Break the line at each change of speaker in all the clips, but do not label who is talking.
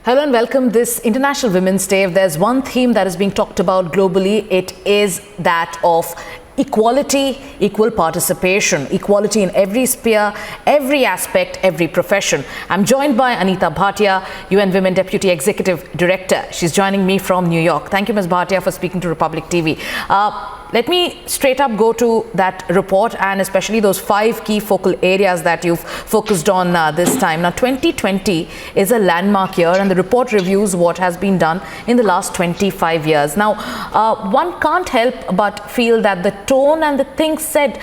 Hello and welcome this International Women's Day. If there's one theme that is being talked about globally, it is that of equality, equal participation, equality in every sphere, every aspect, every profession. I'm joined by Anita, Bhatia, UN Women Deputy Executive Director. She's joining me from New York. Thank you, Ms. Bhatia, for speaking to Republic TV. Let me straight up go to that report and especially those 5 key focal areas that you've focused on this time. Now, 2020 is a landmark year and the report reviews what has been done in the last 25 years. Now, one can't help but feel that the tone and the things said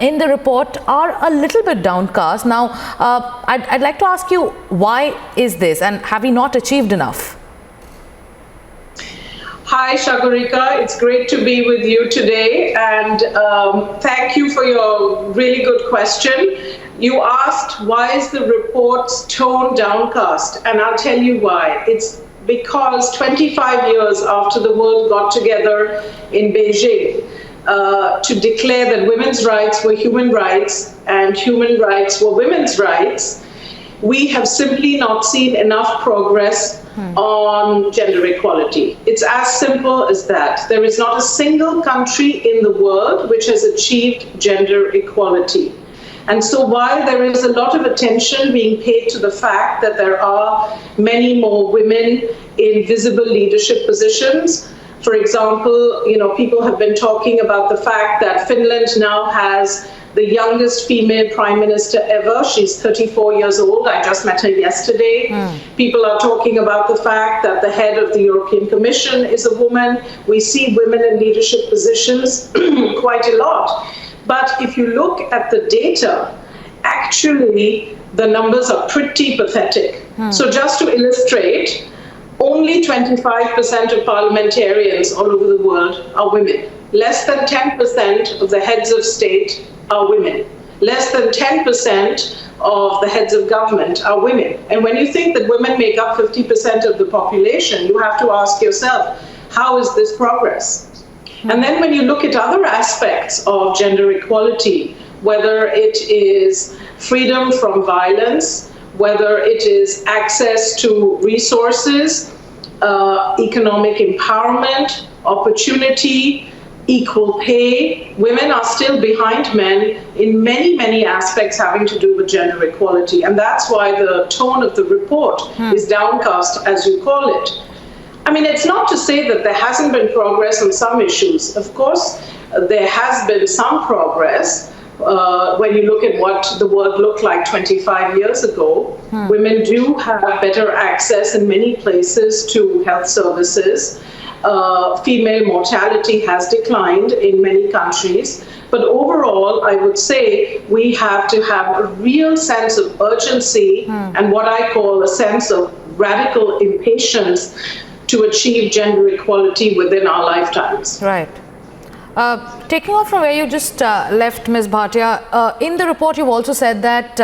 in the report are a little bit downcast. Now, I'd like to ask you, why is this, and have we not achieved enough?
Hi, Shagarika. It's great to be with you today, and thank you for your really good question. You asked, why is the report's tone downcast? And I'll tell you why. It's because 25 years after the world got together in Beijing to declare that women's rights were human rights and human rights were women's rights, we have simply not seen enough progress on gender equality. It's as simple as that. There is not a single country in the world which has achieved gender equality. And so while there is a lot of attention being paid to the fact that there are many more women in visible leadership positions, for example, people have been talking about the fact that Finland now has the youngest female prime minister ever. She's 34 years old. I just met her yesterday. People are talking about the fact that the head of the European Commission is a woman. We see women in leadership positions quite a lot. But if you look at the data, actually the numbers are pretty pathetic. So just to illustrate, only 25% of parliamentarians all over the world are women. Less than 10% of the heads of state are women. Less than 10% of the heads of government are women. And when you think that women make up 50% of the population, you have to ask yourself, how is this progress? And then when you look at other aspects of gender equality, whether it is freedom from violence, whether it is access to resources, economic empowerment, opportunity, equal pay, women are still behind men in many, many aspects having to do with gender equality. And that's why the tone of the report is downcast, as you call it. I mean, it's not to say that there hasn't been progress on some issues. Of course, there has been some progress. When you look at what the world looked like 25 years ago, women do have better access in many places to health services. Female mortality has declined in many countries. But overall, I would say we have to have a real sense of urgency and what I call a sense of radical impatience to achieve gender equality within our lifetimes.
Right. Taking off from where you just left, Ms. Bhatia, in the report you've also said that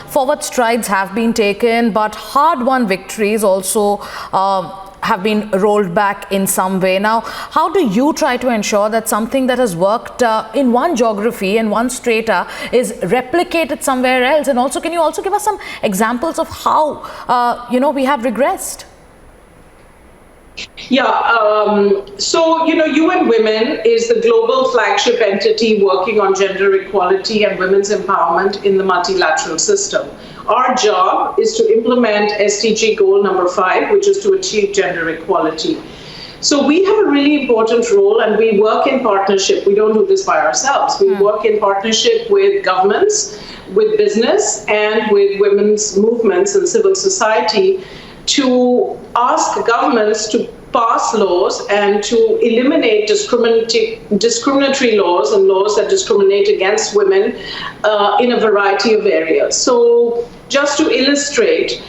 forward strides have been taken, but hard-won victories also have been rolled back in some way. Now, how do you try to ensure that something that has worked in one geography and one strata is replicated somewhere else? And also, can you also give us some examples of how, we have regressed?
Yeah, so, UN Women is the global flagship entity working on gender equality and women's empowerment in the multilateral system. Our job is to implement SDG goal number 5, which is to achieve gender equality. So we have a really important role and we work in partnership. We don't do this by ourselves. We work in partnership with governments, with business, and with women's movements and civil society to ask governments to pass laws and to eliminate discriminatory laws and laws that discriminate against women in a variety of areas. So just to illustrate,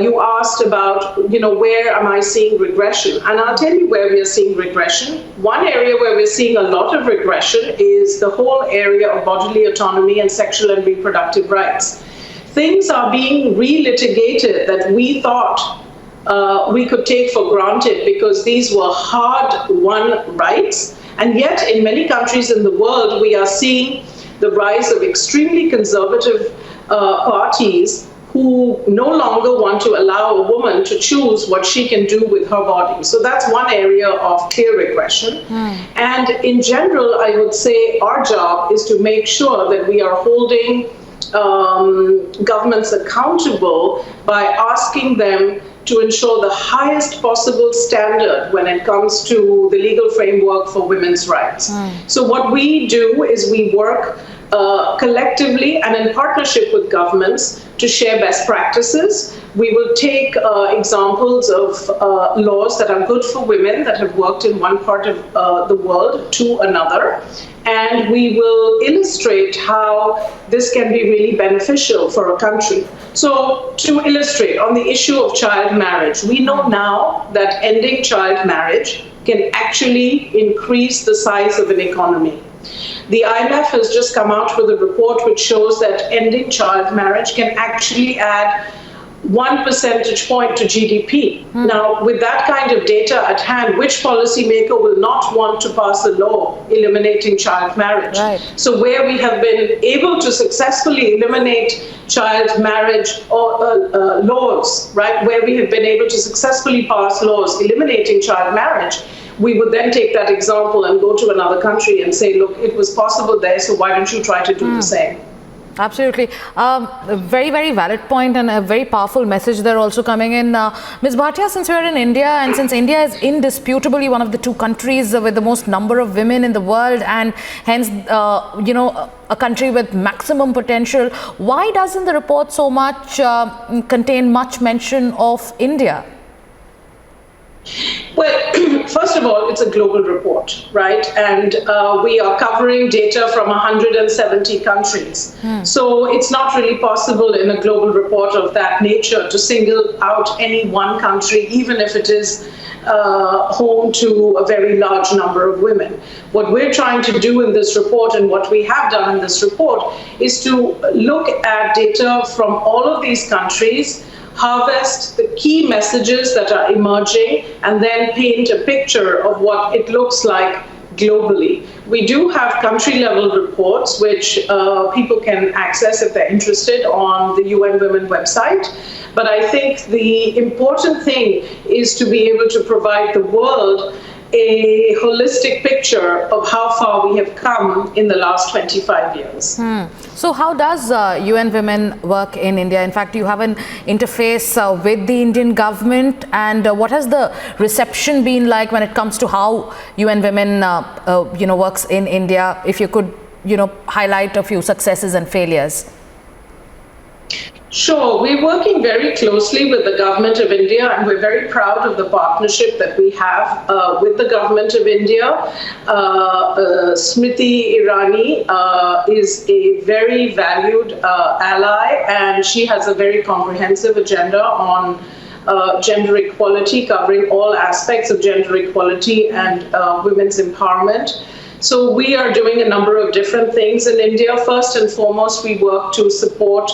you asked about, where am I seeing regression? And I'll tell you where we are seeing regression. One area where we're seeing a lot of regression is the whole area of bodily autonomy and sexual and reproductive rights. Things are being relitigated that we thought we could take for granted because these were hard-won rights. And yet, in many countries in the world, we are seeing the rise of extremely conservative parties who no longer want to allow a woman to choose what she can do with her body. So that's one area of clear regression. And in general, I would say our job is to make sure that we are holding governments accountable by asking them to ensure the highest possible standard when it comes to the legal framework for women's rights. So what we do is we work collectively and in partnership with governments to share best practices. We will take examples of laws that are good for women that have worked in one part of the world to another, and we will illustrate how this can be really beneficial for a country. So to illustrate on the issue of child marriage, we know now that ending child marriage can actually increase the size of an economy. The IMF has just come out with a report which shows that ending child marriage can actually add 1 percentage point to GDP. Now, with that kind of data at hand, which policymaker will not want to pass a law eliminating child marriage?
Right.
So where we have been able to successfully eliminate child marriage or laws, right, where we have been able to successfully pass laws eliminating child marriage, we would then take that example and go to another country and say, look, it was possible there, so why don't you try to do the same?
Absolutely. A very, very valid point and a very powerful message there also coming in. Ms. Bhatia, since we're in India and since India is indisputably one of the two countries with the most number of women in the world and hence, a country with maximum potential, why doesn't the report so much contain much mention of India?
Well, first of all, it's a global report, right? And we are covering data from 170 countries. So it's not really possible in a global report of that nature to single out any one country, even if it is home to a very large number of women. What we're trying to do in this report and what we have done in this report is to look at data from all of these countries, harvest the key messages that are emerging, and then paint a picture of what it looks like globally. We do have country-level reports, which people can access if they're interested on the UN Women website. But I think the important thing is to be able to provide the world a holistic picture of how far we have come in the last 25 years.
So how does UN Women work in India? In fact, you have an interface with the Indian government, and what has the reception been like when it comes to how UN Women works in India? If you could highlight a few successes and failures.
Sure. We're working very closely with the Government of India, and we're very proud of the partnership that we have with the Government of India. Smriti Irani is a very valued ally, and she has a very comprehensive agenda on gender equality, covering all aspects of gender equality and women's empowerment. So we are doing a number of different things in India. First and foremost, we work to support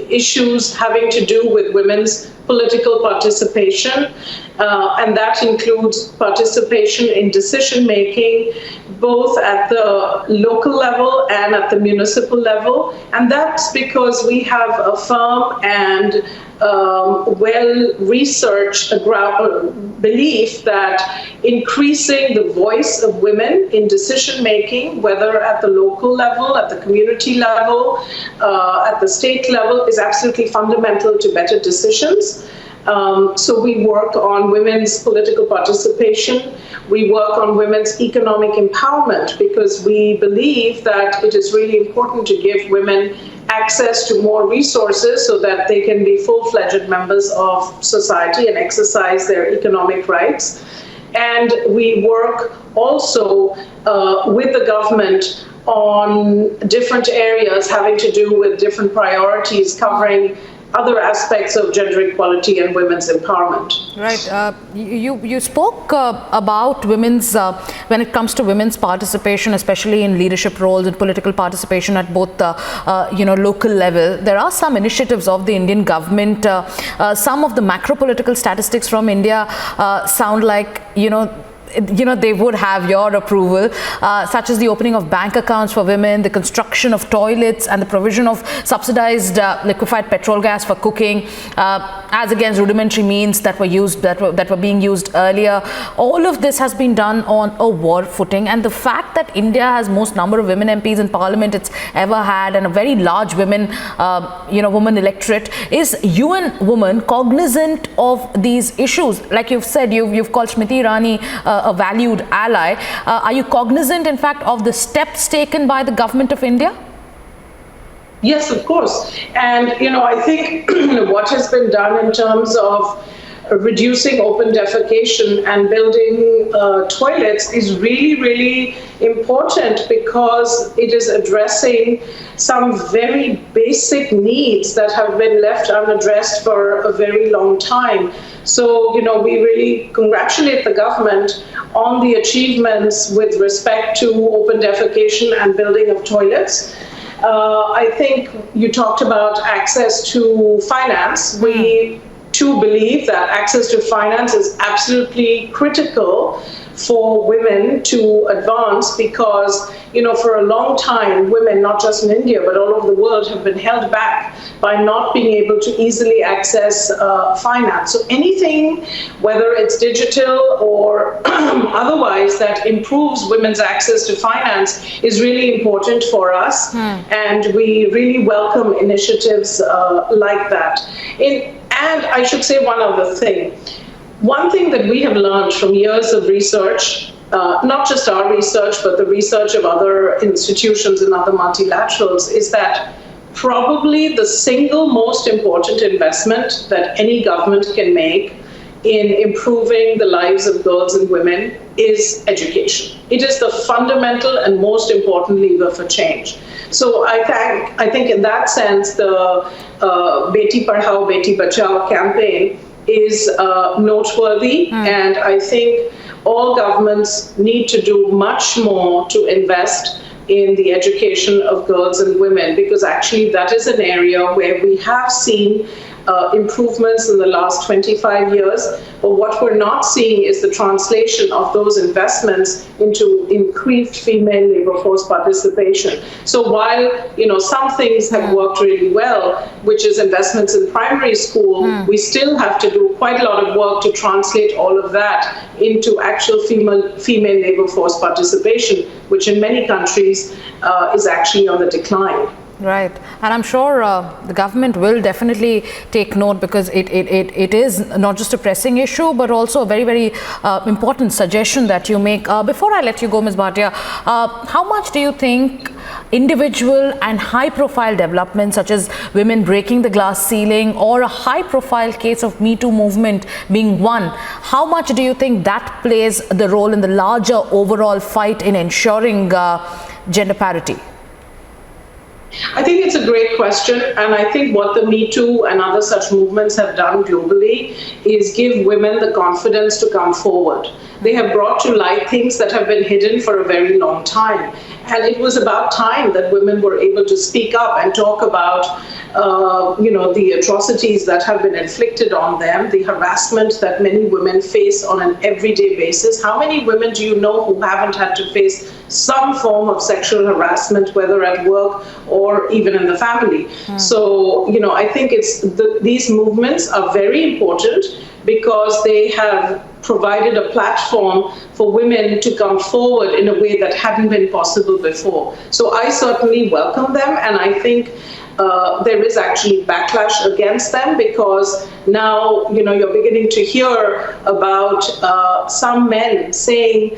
issues having to do with women's political participation, and that includes participation in decision-making, both at the local level and at the municipal level. And that's because we have a firm and well-researched belief that increasing the voice of women in decision-making, whether at the local level, at the community level, at the state level, is absolutely fundamental to better decisions. So we work on women's political participation. We work on women's economic empowerment because we believe that it is really important to give women access to more resources so that they can be full-fledged members of society and exercise their economic rights. And we work also with the government on different areas having to do with different priorities covering other aspects of gender equality and women's empowerment.
Right. You spoke about women's, when it comes to women's participation, especially in leadership roles and political participation at both, local level. There are some initiatives of the Indian government. Some of the macro political statistics from India sound like, they would have your approval, such as the opening of bank accounts for women, the construction of toilets, and the provision of subsidized liquefied petrol gas for cooking, as against rudimentary means that were being used earlier. All of this has been done on a war footing, and the fact that India has most number of women MPs in parliament it's ever had, and a very large women electorate, is UN Women cognizant of these issues? Like you've said, you've called Smriti Irani a valued ally. Are you cognizant, in fact, of the steps taken by the government of India?
Yes, of course. And, I think what has been done in terms of reducing open defecation and building toilets is really, really important, because it is addressing some very basic needs that have been left unaddressed for a very long time. So, we really congratulate the government on the achievements with respect to open defecation and building of toilets. I think you talked about access to finance. We too believe that access to finance is absolutely critical for women to advance, because, for a long time, women, not just in India, but all over the world, have been held back by not being able to easily access finance. So anything, whether it's digital or otherwise, that improves women's access to finance is really important for us. And we really welcome initiatives like that. And I should say one other thing. One thing that we have learned from years of research, not just our research, but the research of other institutions and other multilaterals, is that probably the single most important investment that any government can make in improving the lives of girls and women is education. It is the fundamental and most important lever for change. So I think in that sense, the Beti Padhao, Beti Bachao campaign is noteworthy, and I think all governments need to do much more to invest in the education of girls and women, because actually that is an area where we have seen improvements in the last 25 years, but what we're not seeing is the translation of those investments into increased female labor force participation. So while, some things have worked really well, which is investments in primary school, we still have to do quite a lot of work to translate all of that into actual female labor force participation, which in many countries is actually on the decline.
Right, and I'm sure the government will definitely take note, because it is not just a pressing issue, but also a very, very important suggestion that you make. Before I let you go, Ms. Bhatia, how much do you think individual and high-profile developments, such as women breaking the glass ceiling or a high-profile case of Me Too movement being one, how much do you think that plays the role in the larger overall fight in ensuring gender parity?
I think it's a great question, and I think what the Me Too and other such movements have done globally is give women the confidence to come forward. They have brought to light things that have been hidden for a very long time, and it was about time that women were able to speak up and talk about the atrocities that have been inflicted on them, the harassment that many women face on an everyday basis. How many women do you know who haven't had to face some form of sexual harassment, whether at work or even in the family? So, I think these movements are very important, because they have provided a platform for women to come forward in a way that hadn't been possible before. So I certainly welcome them, and I think there is actually backlash against them, because now, you're beginning to hear about some men saying,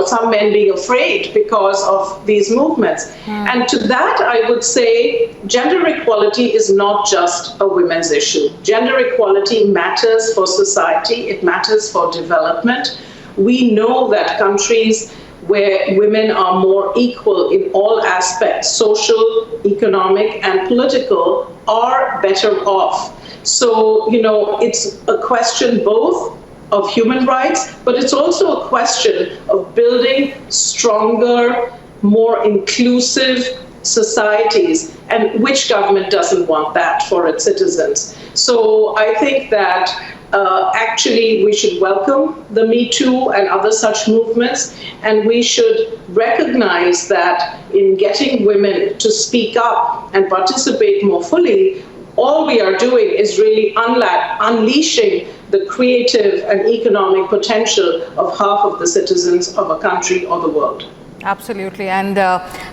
some men being afraid because of these movements. And to that, I would say gender equality is not just a women's issue. Gender equality matters for society. It matters for development. We know that countries where women are more equal in all aspects, social, economic, and political, are better off. So, it's a question both of human rights, but it's also a question of building stronger, more inclusive societies, and which government doesn't want that for its citizens? So I think that actually we should welcome the Me Too and other such movements, and we should recognize that in getting women to speak up and participate more fully, all we are doing is really unleashing the creative and economic potential of half of the citizens of a country or the world.
Absolutely. And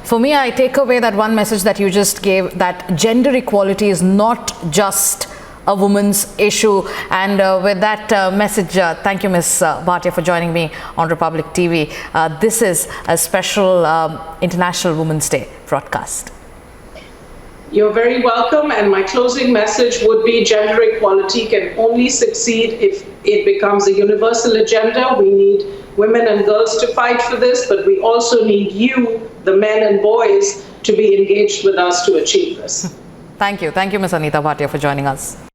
for me, I take away that one message that you just gave, that gender equality is not just a woman's issue. And with that message, thank you, Ms. Bhatia, for joining me on Republic TV. This is a special International Women's Day broadcast.
You're very welcome, and my closing message would be gender equality can only succeed if it becomes a universal agenda. We need women and girls to fight for this, but we also need you, the men and boys, to be engaged with us to achieve this.
Thank you. Thank you, Ms. Anita Bhatia, for joining us.